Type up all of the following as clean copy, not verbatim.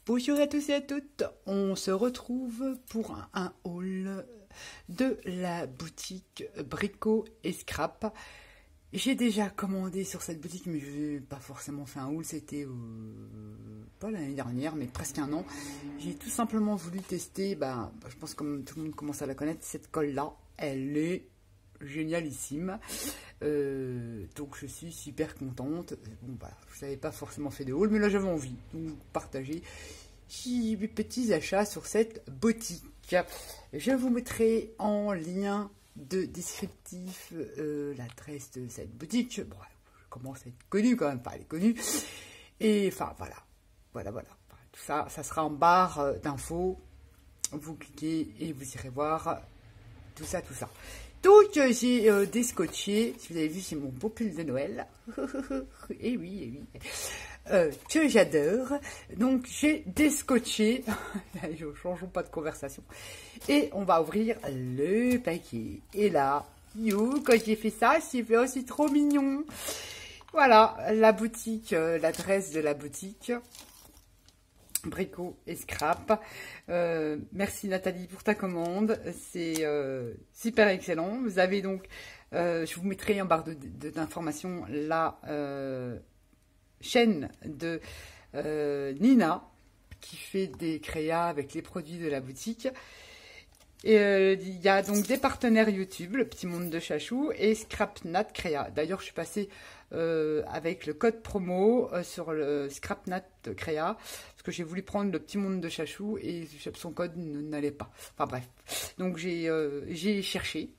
Bonjour à tous et à toutes, on se retrouve pour un haul de la boutique Brico et Scrap. J'ai déjà commandé sur cette boutique, mais je n'ai pas forcément fait un haul, c'était pas l'année dernière, mais presque un an. J'ai tout simplement voulu tester, je pense que comme tout le monde commence à la connaître, cette colle-là, elle est génialissime. Donc je suis super contente. Bon, voilà, je n'avais pas forcément fait de haul, mais là j'avais envie de vous partager mes petits achats sur cette boutique. Je vous mettrai en lien de descriptif l'adresse de cette boutique. Bon, je commence à être connue quand même, elle est connue. Et enfin voilà. Tout ça, ça sera en barre d'infos. Vous cliquez et vous irez voir tout ça. Donc j'ai descotché, si vous avez vu, c'est mon beau pull de Noël. Et oui. Que j'adore. Donc j'ai descotché. Je ne change pas de conversation. Et on va ouvrir le paquet. Et là, quand j'ai fait ça, j'ai fait aussi trop mignon. Voilà, la boutique, l'adresse de la boutique. Brico et Scrap. Merci Nathalie pour ta commande, c'est super excellent. Vous avez donc, je vous mettrai en barre d'informations la chaîne de Nina qui fait des créas avec les produits de la boutique. Et il y a donc des partenaires YouTube, le Petit Monde de Chachou et Scrapnat Créa. D'ailleurs, je suis passée avec le code promo sur le Scrapnat Créa parce que j'ai voulu prendre le Petit Monde de Chachou et son code n'allait pas. Enfin bref, donc j'ai cherché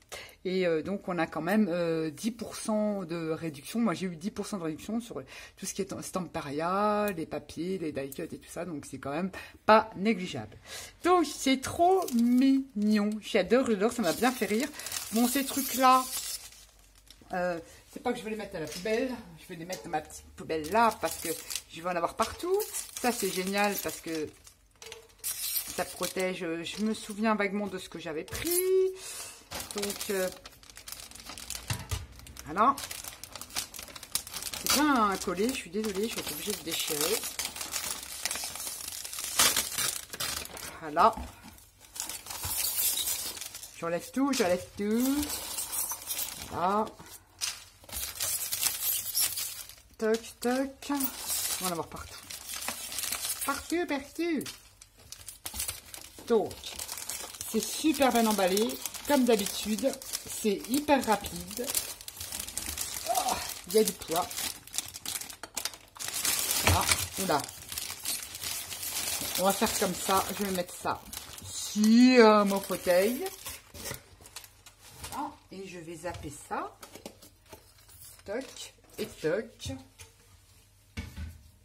et donc on a quand même 10% de réduction. Moi j'ai eu 10% de réduction sur tout ce qui est Stamperia, les papiers, les die-cut et tout ça, donc c'est quand même pas négligeable. Donc c'est trop mignon, j'adore, ça m'a bien fait rire. Bon, ces trucs là, c'est pas que je vais les mettre à la poubelle, je vais les mettre dans ma petite poubelle là parce que je vais en avoir partout. Ça c'est génial parce que ça protège. Je me souviens vaguement de ce que j'avais pris. Donc voilà. C'est bien collé, je suis désolée, je vais être obligée de déchirer. Voilà. J'enlève tout. Voilà. Toc. On va en avoir partout. Partout. Donc, c'est super bien emballé. Comme d'habitude, c'est hyper rapide. Oh, il y a du poids. Voilà. Oula. On va faire comme ça. Je vais mettre ça sur mon fauteuil. Voilà. Et je vais zapper ça. Toc. Et toc.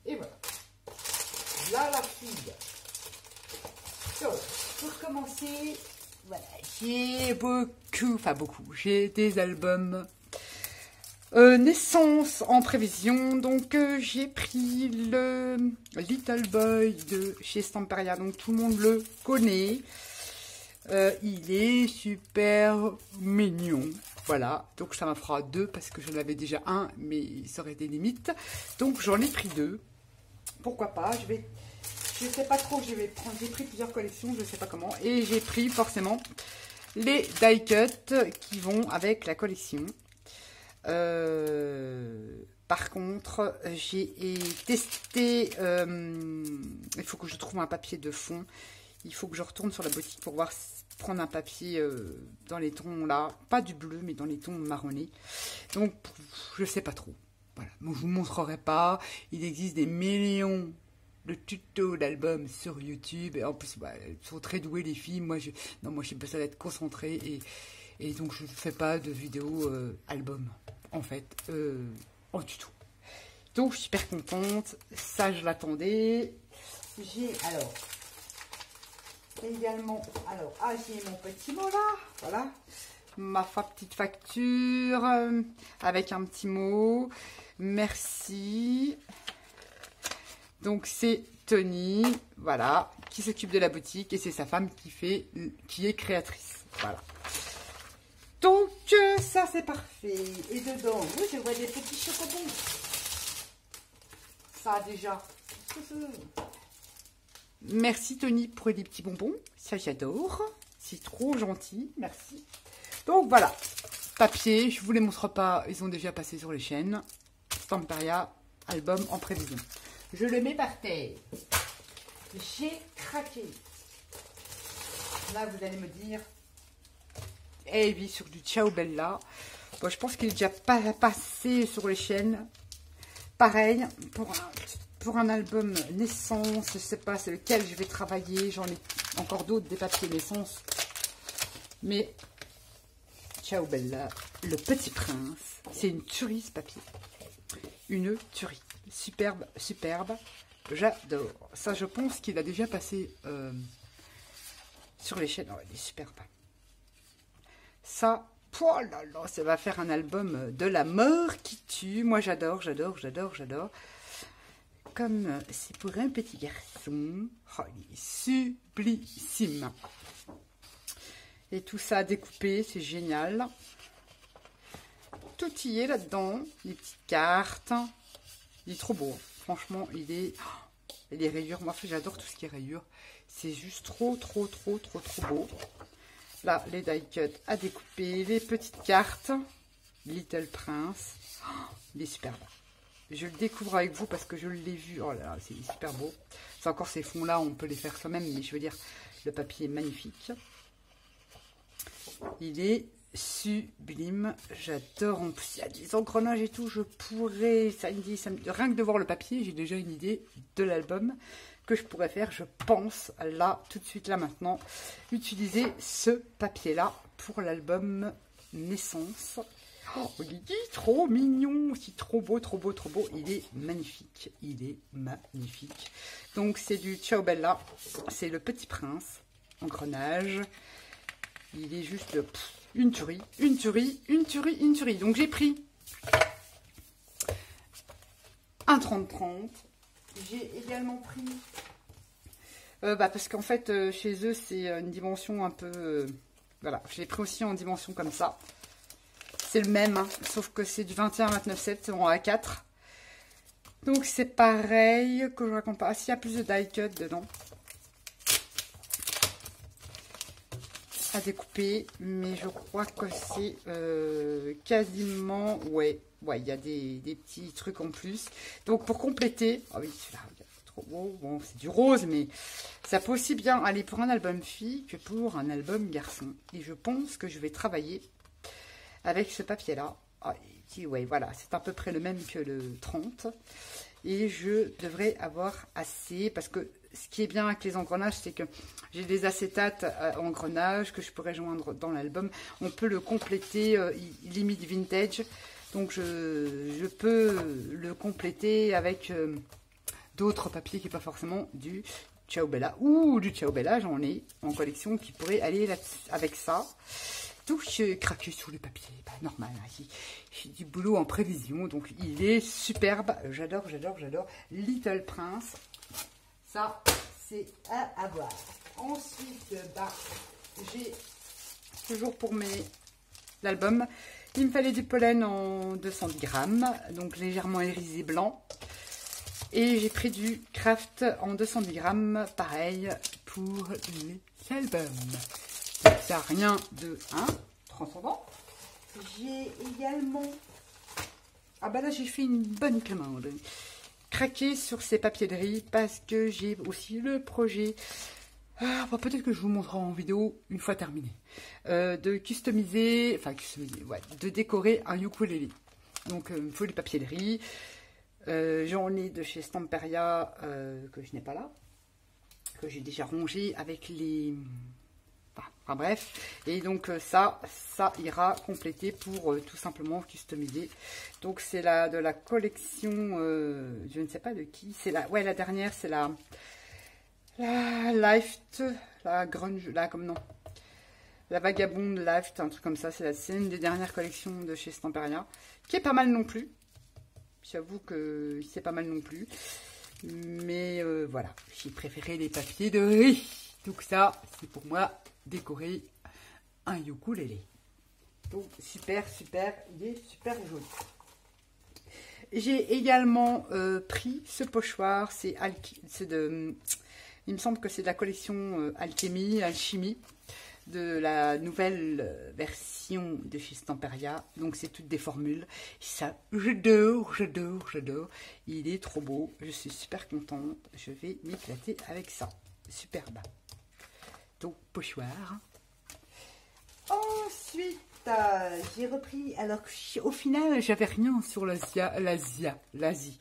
Et voilà. Là, la fille. Donc, pour commencer, voilà, j'ai beaucoup. J'ai des albums naissance en prévision. Donc, j'ai pris le Little Boy de chez Stamperia. Donc, tout le monde le connaît. Il est super mignon. Voilà, donc ça m'en fera deux parce que j'en avais déjà un, mais ça aurait été limite. Donc j'en ai pris deux. Pourquoi pas, je sais pas trop, j'ai pris plusieurs collections, je sais pas comment. Et j'ai pris forcément les die cut qui vont avec la collection. Par contre, j'ai testé, il faut que je trouve un papier de fond. Il faut que je retourne sur la boutique pour prendre un papier dans les tons là, pas du bleu mais dans les tons marronnés. Donc je sais pas trop. Voilà, moi je vous montrerai pas. Il existe des millions de tutos d'albums sur YouTube et en plus elles sont très douées les filles. Moi j'ai besoin d'être concentrée et donc je ne fais pas de vidéos album en fait en tuto. Donc je suis super contente. Ça je l'attendais. J'ai alors également, j'ai mon petit mot là, voilà, ma petite facture avec un petit mot, merci. Donc c'est Tony, voilà, qui s'occupe de la boutique et c'est sa femme qui est créatrice, voilà. Donc ça c'est parfait. Et dedans, oui, je vois des petits chocobons. Ça déjà. Merci Tony pour les petits bonbons. Ça, j'adore. C'est trop gentil. Merci. Donc, voilà. Papier, je vous les montre pas. Ils ont déjà passé sur les chaînes. Stamperia, album en prévision. Je le mets par terre. J'ai craqué. Là, vous allez me dire... Eh oui, sur du Ciao Bella. Bon, je pense qu'il est déjà pas passé sur les chaînes. Pareil, pour un album naissance, je sais pas c'est lequel je vais travailler. J'en ai encore d'autres, des papiers naissance. Mais Ciao Bella, le petit prince. C'est une tuerie ce papier. Une tuerie. Superbe, superbe. J'adore. Ça, je pense qu'il a déjà passé sur les chaînes. Oh, il est superbe. Ça, oh là là, ça va faire un album de la mort qui tue. Moi, j'adore, j'adore, j'adore, j'adore. Comme c'est pour un petit garçon. Oh, il est sublissime. Et tout ça découpé, c'est génial. Tout y est là-dedans. Les petites cartes. Il est trop beau. Franchement, il est... Oh, et les rayures, moi, j'adore tout ce qui est rayures. C'est juste trop, trop, trop, trop, trop beau. Là, les die cuts à découper, les petites cartes, Little Prince, oh, il est superbe. Je le découvre avec vous parce que je l'ai vu, oh là là, c'est super beau. C'est encore ces fonds-là, on peut les faire soi-même, mais je veux dire, le papier est magnifique. Il est sublime, j'adore. En plus, il y a des engrenages et tout, je pourrais, rien que de voir le papier, j'ai déjà une idée de l'album que je pourrais faire, je pense, là, tout de suite, là, maintenant, utiliser ce papier-là pour l'album Naissance. Oh, il est trop mignon, c'est trop beau, trop beau, trop beau. Il est magnifique, il est magnifique. Donc, c'est du Ciao Bella, c'est le petit prince, engrenage. Il est juste une tuerie, une tuerie, une tuerie, une tuerie. Donc, j'ai pris un 30-30. J'ai également pris, parce qu'en fait, chez eux, c'est une dimension un peu... voilà, je l'ai pris aussi en dimension comme ça. C'est le même, hein, sauf que c'est du 21-29-7 en A4. Donc, c'est pareil que je raconte pas. Ah, s'il y a plus de die cut dedans. À découper, mais je crois que c'est quasiment... Ouais, il y a des petits trucs en plus. Donc, pour compléter... Ah oui, celui-là, trop beau. Bon, c'est du rose, mais ça peut aussi bien aller pour un album fille que pour un album garçon. Et je pense que je vais travailler avec ce papier-là. Ah, ouais, voilà, c'est à peu près le même que le 30. Et je devrais avoir assez, parce que ce qui est bien avec les engrenages, c'est que j'ai des acétates engrenages que je pourrais joindre dans l'album. On peut le compléter, limite vintage. Donc, je peux le compléter avec d'autres papiers qui n'est pas forcément du Ciao Bella. Ou du Ciao Bella, j'en ai en collection qui pourrait aller avec ça. Donc, je craque sur le papier. Bah, normal, hein, j'ai du boulot en prévision. Donc, il est superbe. J'adore, j'adore, j'adore. Little Prince. Ça, c'est à avoir. Ensuite, bah, j'ai toujours pour l'album, il me fallait du pollen en 210 grammes, donc légèrement irisé blanc. Et j'ai pris du Craft en 210 grammes, pareil, pour les albums. Ça n'a rien de transcendant. J'ai également... Ah bah là, j'ai fait une bonne commande. Craquer sur ces papiers de riz parce que j'ai aussi le projet, bah peut-être que je vous montrerai en vidéo une fois terminé, de customiser, ouais, de décorer un ukulélé. Donc il me faut les papiers de riz, j'en ai de chez Stamperia que je n'ai pas là, que j'ai déjà rongé avec les... Enfin bref, et donc ça ira compléter pour tout simplement customiser. Donc c'est de la collection, je ne sais pas de qui, c'est la dernière, c'est la Lift, la grunge, comme non, la Vagabonde Lift, un truc comme ça, c'est une des dernières collections de chez Stamperia, qui est pas mal non plus. J'avoue que c'est pas mal non plus, mais voilà, j'ai préféré les papiers de riz. Donc ça, c'est pour moi décorer un ukulélé. Donc super, super, il est super joli. J'ai également pris ce pochoir, c'est de Il me semble que c'est de la collection Alchimie, de la nouvelle version de chez Stamperia. Donc c'est toutes des formules. Ça, j'adore. Il est trop beau. Je suis super contente. Je vais m'éclater avec ça. Superbe. Donc pochoir. Ensuite, j'ai repris. Alors au final, j'avais rien sur l'Asie.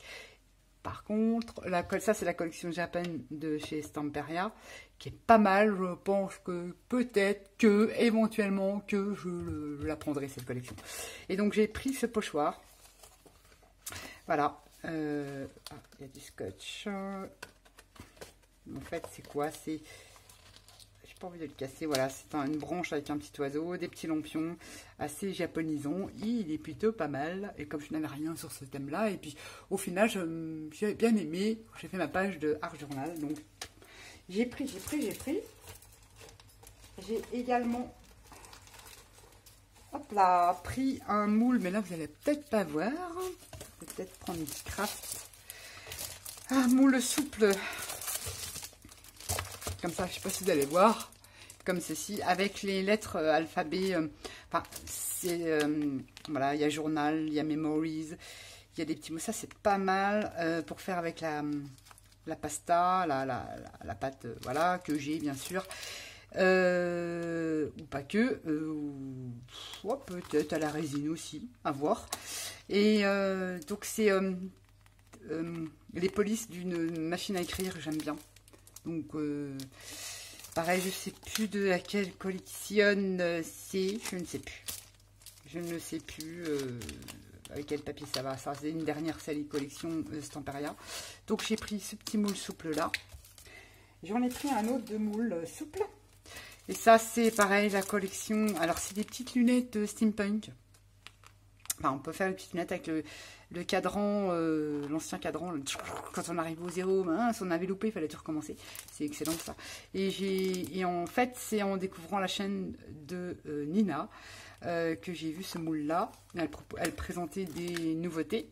Par contre, ça c'est la collection Japan de chez Stamperia, qui est pas mal. Je pense que peut-être que, éventuellement, que je la prendrai cette collection. Et donc j'ai pris ce pochoir. Voilà. Il y a du scotch. En fait, c'est quoi? C'est... J'ai pas envie de le casser. Voilà, c'est une branche avec un petit oiseau, des petits lampions, assez japonisant. Il est plutôt pas mal. Et comme je n'avais rien sur ce thème-là, et puis au final, j'ai bien aimé. J'ai fait ma page de Art Journal. Donc, j'ai pris. J'ai également, hop là, pris un moule. Mais là, vous allez peut-être pas voir. Je vais peut-être prendre une craft. Un moule souple. Comme ça, je ne sais pas si vous allez voir, comme ceci, avec les lettres alphabet. Enfin, c'est voilà, il y a journal, il y a memories, il y a des petits mots. Ça, c'est pas mal pour faire avec la pasta, la pâte, voilà, que j'ai bien sûr, ou pas que, peut-être à la résine aussi, à voir. Et donc c'est les polices d'une machine à écrire, j'aime bien. Donc, pareil, je ne sais plus de laquelle collection c'est. Je ne sais plus avec quel papier ça va. Ça, c'est une dernière série collection Stamperia. Donc, j'ai pris ce petit moule souple là. J'en ai pris un autre de moule souple. Et ça, c'est pareil, la collection. Alors, c'est des petites lunettes steampunk. Enfin, on peut faire une petite lunette avec le cadran, l'ancien cadran. Quand on arrive au zéro, si on avait loupé, il fallait tout recommencer. C'est excellent ça. Et en fait, c'est en découvrant la chaîne de Nina que j'ai vu ce moule-là. Elle présentait des nouveautés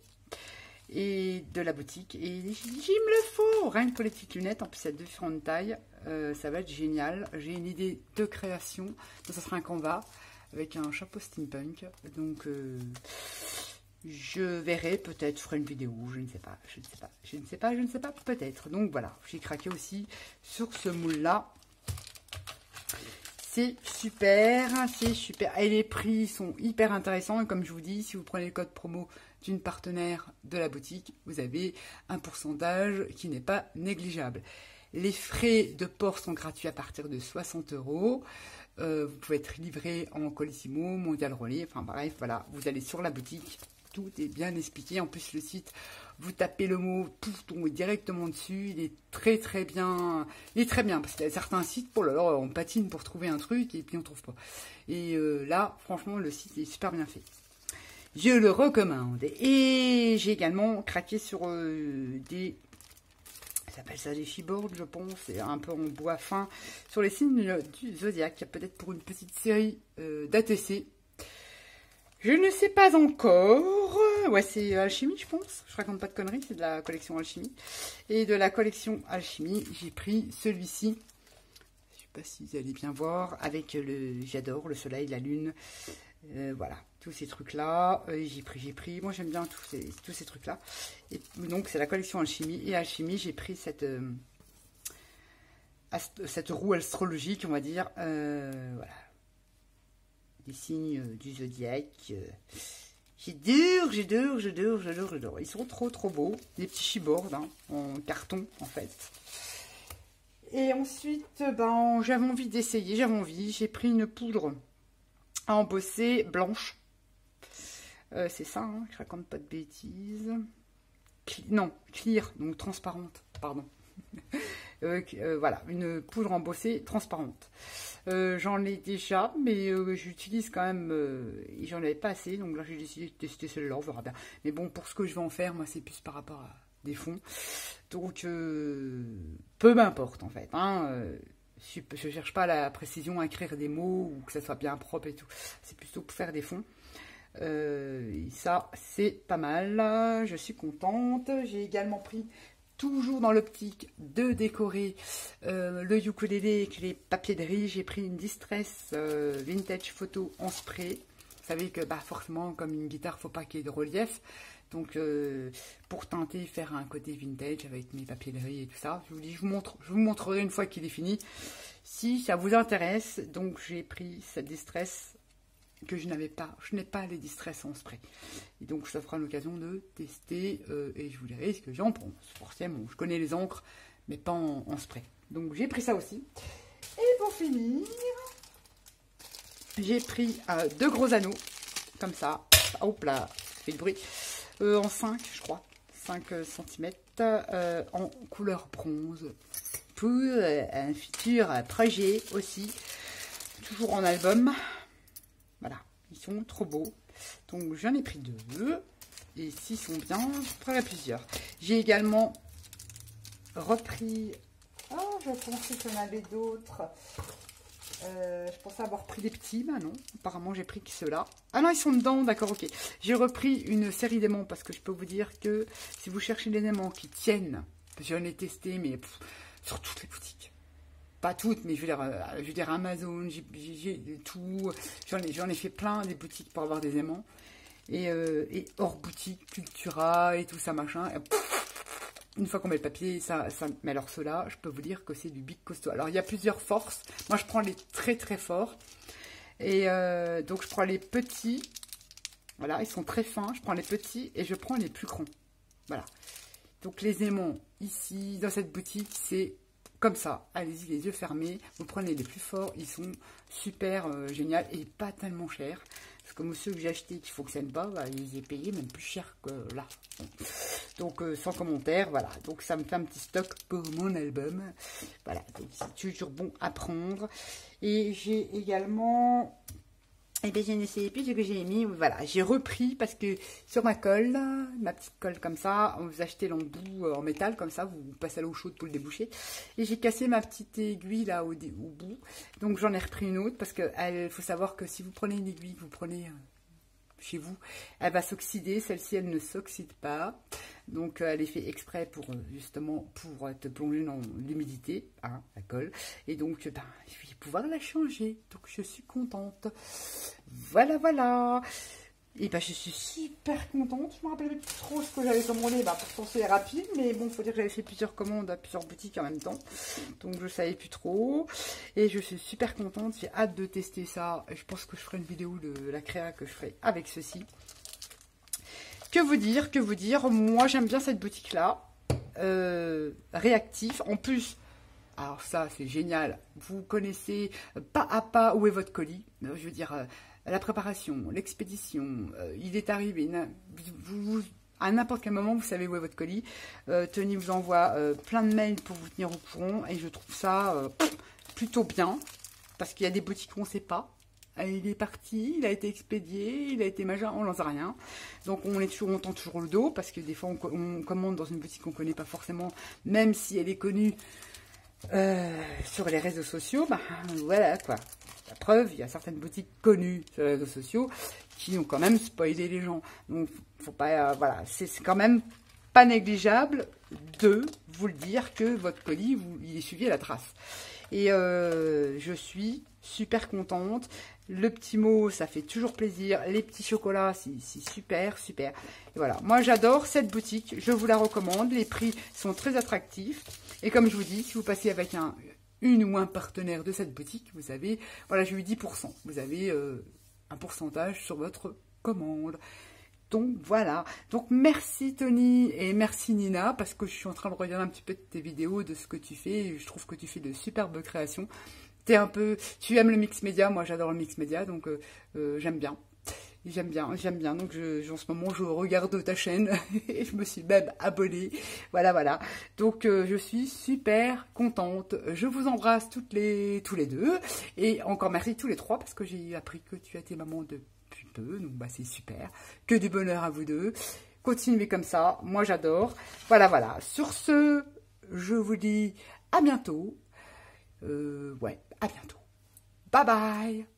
et de la boutique. Et il me le faut, rien que pour les petites lunettes. En plus, il y a différentes tailles. Ça va être génial. J'ai une idée de création. Donc, ça sera un canevas avec un chapeau steampunk. Donc, je verrai, peut-être, je ferai une vidéo, je ne sais pas, peut-être. Donc, voilà, j'ai craqué aussi sur ce moule-là. C'est super. Et les prix sont hyper intéressants. Et comme je vous dis, si vous prenez le code promo d'une partenaire de la boutique, vous avez un pourcentage qui n'est pas négligeable. Les frais de port sont gratuits à partir de 60 €. Vous pouvez être livré en Colissimo, Mondial Relais, enfin bref, voilà, vous allez sur la boutique, tout est bien expliqué. En plus, le site, vous tapez le mot, tout tombe directement dessus, il est très bien, parce qu'il y a certains sites, oh là là, on patine pour trouver un truc et puis on trouve pas. Et là, franchement, le site est super bien fait. Je le recommande. Et j'ai également craqué sur des... Ça s'appelle ça des chiboards, je pense, c'est un peu en bois fin, sur les signes du zodiaque, peut-être pour une petite série d'ATC. Je ne sais pas encore. Ouais, c'est Alchimie, je pense. Je raconte pas de conneries, c'est de la collection Alchimie. Et de la collection Alchimie, j'ai pris celui-ci. Je sais pas si vous allez bien voir, avec j'adore le soleil, la lune. Voilà, tous ces trucs-là, j'ai pris. Moi, j'aime bien tous ces trucs-là. Et donc, c'est la collection Alchimie. Et Alchimie, j'ai pris cette roue astrologique, on va dire. Voilà. Des signes du zodiaque. J'adore. Ils sont trop beaux. Des petits chiboards, hein, en carton, en fait. Et ensuite, j'avais envie d'essayer. J'ai pris une poudre à embosser blanche. C'est ça, hein, je raconte pas de bêtises. Non, clear, donc transparente, pardon. Voilà, une poudre embossée transparente. J'en ai déjà, mais j'utilise quand même, et j'en avais pas assez, donc là j'ai décidé de tester celle-là, on verra bien. Mais bon, pour ce que je vais en faire, moi c'est plus par rapport à des fonds. Donc, peu m'importe en fait, hein. Je cherche pas la précision à écrire des mots ou que ça soit bien propre et tout. C'est plutôt pour faire des fonds. Et ça, c'est pas mal. Je suis contente. J'ai également pris toujours dans l'optique de décorer le ukulélé avec les papiers de riz. J'ai pris une Distress Vintage Photo en spray. Vous savez que bah, forcément, comme une guitare, faut pas qu'il y ait de relief. Donc, pour tenter faire un côté vintage avec mes papiers de riz et tout ça, je vous dis, je vous montrerai une fois qu'il est fini, si ça vous intéresse. Donc, j'ai pris cette Distress que je n'avais pas. Je n'ai pas les Distress en spray. Et donc, ça fera l'occasion de tester et je vous dirai ce que j'en pense. Forcément, je connais les encres, mais pas en spray. Donc, j'ai pris ça aussi. Et pour finir, j'ai pris 2 gros anneaux, comme ça. Hop là, ça fait le bruit. En 5, je crois, 5 cm, en couleur bronze, pour un futur projet aussi, toujours en album. Voilà, ils sont trop beaux. Donc j'en ai pris 2, et s'ils sont bien, je ferai plusieurs. J'ai également repris, oh, je pensais qu'il y en avait d'autres. Je pensais avoir pris des petits, mais non. Apparemment, j'ai pris que ceux-là. Ah non, ils sont dedans, d'accord, ok. J'ai repris une série d'aimants parce que je peux vous dire que si vous cherchez des aimants qui tiennent, j'en ai testé, mais sur toutes les boutiques. Pas toutes, mais je veux dire Amazon, j'ai tout. J'en ai fait plein des boutiques pour avoir des aimants. Et hors boutique, Cultura et tout ça, machin. Et une fois qu'on met le papier, mais alors ceux-là, je peux vous dire que c'est du big costaud. Alors, il y a plusieurs forces. Moi, je prends les très, très forts. Et donc, je prends les petits. Voilà, ils sont très fins. Je prends les petits et je prends les plus grands. Voilà. Donc, les aimants, ici, dans cette boutique, c'est comme ça. Allez-y, les yeux fermés. Vous prenez les plus forts. Ils sont super géniaux et pas tellement chers. Parce que moi, ceux que j'ai achetés qui ne fonctionnent pas, bah, je les ai payés même plus cher que là. Donc, sans commentaire, voilà. Donc, ça me fait un petit stock pour mon album. Voilà, donc c'est toujours bon à prendre. Et j'ai également... Eh bien, je ne sais plus ce que j'ai mis. Voilà, j'ai repris parce que sur ma colle, ma petite colle comme ça, vous achetez l'embout en métal comme ça, vous passez à l'eau chaude pour le déboucher. Et j'ai cassé ma petite aiguille là au bout. Donc j'en ai repris une autre parce qu'il faut savoir que si vous prenez une aiguille, vous prenez chez vous, elle va s'oxyder. Celle-ci, elle ne s'oxyde pas. Donc elle est faite exprès pour justement pour te plonger dans l'humidité, hein, la colle. Et donc ben, je vais pouvoir la changer. Donc je suis contente. Voilà, voilà. Et ben je suis super contente. Je me rappelle plus trop ce que j'avais commandé. Ben, pourtant c'est rapide, mais bon, faut dire que j'avais fait plusieurs commandes à plusieurs boutiques en même temps. Donc je savais plus trop. Et je suis super contente. J'ai hâte de tester ça. Je pense que je ferai une vidéo de la créa que je ferai avec ceci. Que vous dire, moi j'aime bien cette boutique-là, réactif, en plus, alors ça c'est génial, vous connaissez pas à pas où est votre colis, je veux dire, la préparation, l'expédition, il est arrivé, à n'importe quel moment vous savez où est votre colis, Tony vous envoie plein de mails pour vous tenir au courant, et je trouve ça plutôt bien, parce qu'il y a des boutiques où on ne sait pas. Il est parti, il a été expédié, il a été majeur, on n'en sait rien. Donc on tend toujours le dos parce que des fois on commande dans une boutique qu'on ne connaît pas forcément, même si elle est connue sur les réseaux sociaux. Bah, voilà quoi. La preuve, il y a certaines boutiques connues sur les réseaux sociaux qui ont quand même spoilé les gens. Donc faut pas, voilà, c'est quand même pas négligeable de vous le dire que votre colis, il est suivi à la trace. Et je suis super contente. Le petit mot, ça fait toujours plaisir. Les petits chocolats, c'est super, super. Et voilà, moi j'adore cette boutique. Je vous la recommande. Les prix sont très attractifs. Et comme je vous dis, si vous passez avec une ou un partenaire de cette boutique, vous avez, voilà, j'ai eu 10%. Vous avez un pourcentage sur votre commande. Donc voilà, donc merci Tony et merci Nina, parce que je suis en train de regarder un petit peu de tes vidéos, de ce que tu fais, et je trouve que tu fais de superbes créations. Tu aimes le mix média, moi j'adore le mix média, donc j'aime bien. J'aime bien, donc en ce moment je regarde ta chaîne, et je me suis même abonnée, voilà. Donc je suis super contente, je vous embrasse tous les deux, et encore merci tous les trois, parce que j'ai appris que tu as été maman de... donc bah c'est super, que du bonheur à vous deux, continuez comme ça, moi j'adore, voilà, sur ce, je vous dis à bientôt, à bientôt, bye bye.